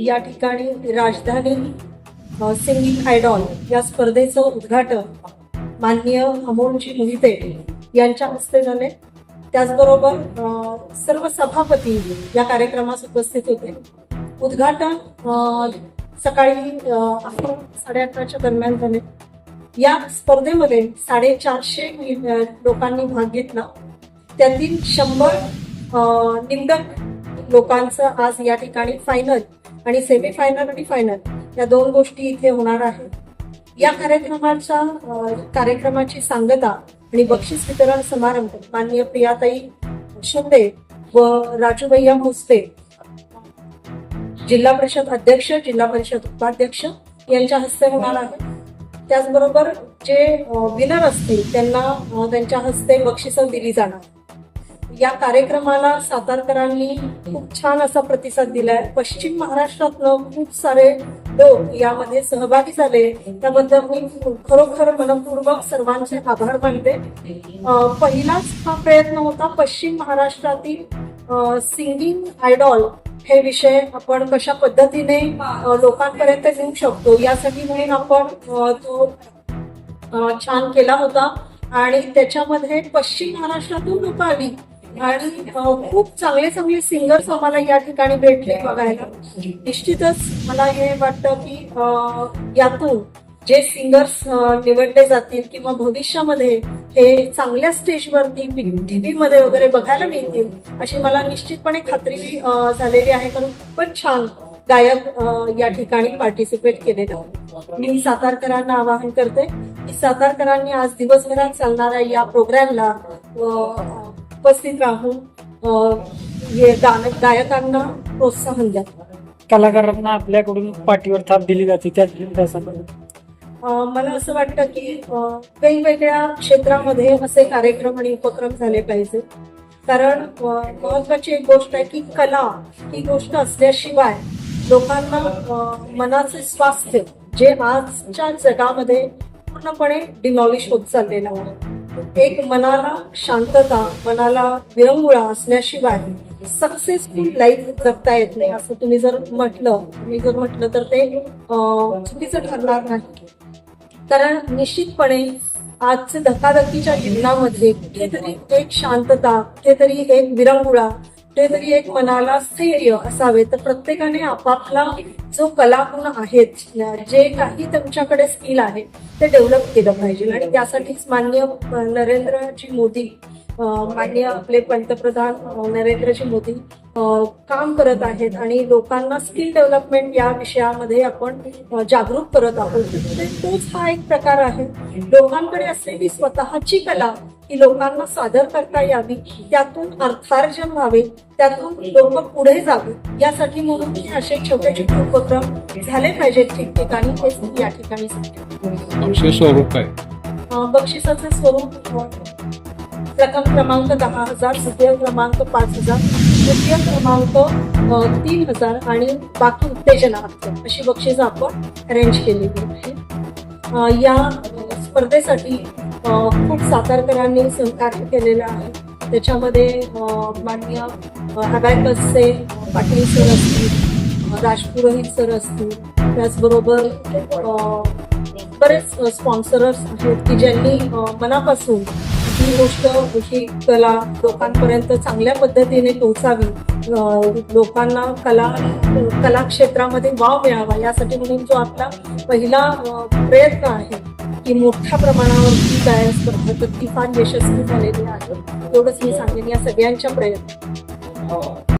या ठिकाणी राजधानी सिंगिंग आयडॉल या स्पर्धेचं उद्घाटन माननीय अमोलजी मोहिते यांच्या हस्ते झाले। त्याचबरोबर सर्व सभापती या कार्यक्रमास उपस्थित होते। उद्घाटन सकाळी 11:30च्या दरम्यान झाले। या स्पर्धेमध्ये 450 लोकांनी भाग घेतला। त्यातील 100 निवडक लोकांचं आज या ठिकाणी फायनल आणि सेमीफायनल आणि फायनल या दोन गोष्टी इथे होणार आहेत। या कार्यक्रमाची सांगता आणि बक्षीस वितरण समारंभ माननीय प्रियाताई शिंदे व राजूभैया भोसले जिल्हा परिषद अध्यक्ष, जिल्हा परिषद उपाध्यक्ष यांच्या हस्ते होणार आहे। त्याचबरोबर जे विनर असतील त्यांना त्यांच्या हस्ते बक्षिसं दिली जाणार। या कार्यक्रमाला सातारकरांनी खूप छान असा प्रतिसाद दिलाय। पश्चिम महाराष्ट्रातलं खूप सारे लोक यामध्ये सहभागी झाले, त्याबद्दल मी खरोखर मनपूर्वक सर्वांचे आभार मानते। पहिलाच हा प्रयत्न होता पश्चिम महाराष्ट्रातील सिंगिंग आयडॉल हे विषय आपण कशा पद्धतीने लोकांपर्यंत नेऊ शकतो यासाठी म्हणून आपण तो छान केला होता आणि त्याच्यामध्ये पश्चिम महाराष्ट्रातून लोक आली आणि खूप चांगले सिंगर्स आम्हाला या ठिकाणी भेटले बघायला। निश्चितच मला हे वाटतं की यातून जे सिंगर्स निवडले जातील किंवा भविष्यामध्ये हे चांगल्या स्टेजवरती टीव्ही मध्ये वगैरे बघायला मिळतील अशी मला निश्चितपणे खात्री झालेली आहे। कारण खूपच छान गायक या ठिकाणी पार्टिसिपेट केलेलं। मी सातारकरांना आवाहन करते की सातारकरांनी आज दिवसभरात चालणाऱ्या या प्रोग्रामला उपस्थित राहून गायकांना प्रोत्साहन द्या। कलाकारांना आपल्याकडून पाठीवर थाप दिली जाते त्याच मला असं वाटतं की वेगवेगळ्या क्षेत्रामध्ये असे कार्यक्रम आणि उपक्रम झाले पाहिजे। कारण महत्वाची एक गोष्ट आहे की कला ही गोष्ट असल्याशिवाय लोकांना मनाचे स्वास्थ्य जे आजच्या जगामध्ये पूर्णपणे डिमॉलिश होत चाललेलं आहे। एक मनाला शांतता, मनाला विरंगुळा असल्याशिवाय सक्सेसफुल लाईफ जगता येत नाही असं तुम्ही जर म्हटलं तर ते चुकीचं ठरणार नाही। कारण निश्चितपणे आजच्या धकाधकीच्या जीवनामध्ये कुठेतरी एक शांतता, कुठेतरी एक विरंगुळा, कुठेतरी एक मनाला स्थैर्य असावे। तर प्रत्येकाने आपापला जो कलागुण आहेत, जे काही तुमच्याकडे स्किल आहे ते डेव्हलप केलं पाहिजे आणि त्यासाठीच माननीय नरेंद्रजी मोदी, माननीय आपले पंतप्रधान नरेंद्रजी मोदी काम करत आहेत आणि लोकांना स्किल डेव्हलपमेंट या विषयामध्ये आपण जागरूक करत आहोत। तोच हा एक प्रकार आहे। लोकांकडे असलेली स्वतःची कला ही लोकांना सादर करता यावी, त्यातून अर्थार्जन व्हावे, त्यातून लोक पुढे जावे यासाठी म्हणून असे छोटे उपक्रम झाले पाहिजेत ठिकठिकाणी। हे या ठिकाणी बक्षीस स्वरूप काय? बक्षिसाचे स्वरूप प्रथम क्रमांक 10,000, द्वितीय क्रमांक 5,000, तृतीय क्रमांक 3,000 आणि बाकी उत्तेजनार्थ अशी बक्षीस आपण अरेंज केलेली आहे। या स्पर्धेसाठी खूप सातारकरांनी सहकार्य केलेलं आहे। त्याच्यामध्ये माननीय अबॅकसचे पाटील सर असतील, राजपुरोहित सर असतील, त्याचबरोबर बरेच स्पॉन्सरर्स आहेत की ज्यांनी मनापासून ही गोष्ट, ही कला लोकांपर्यंत चांगल्या पद्धतीने पोहोचावी, लोकांना कला क्षेत्रामध्ये वाव मिळावा यासाठी म्हणून जो आपला पहिला प्रयत्न आहे की मोठ्या प्रमाणावरती गायन स्पर्धा तर ती फार यशस्वी झालेली आहे। एवढंच मी सांगेन या सगळ्यांच्या प्रयत्न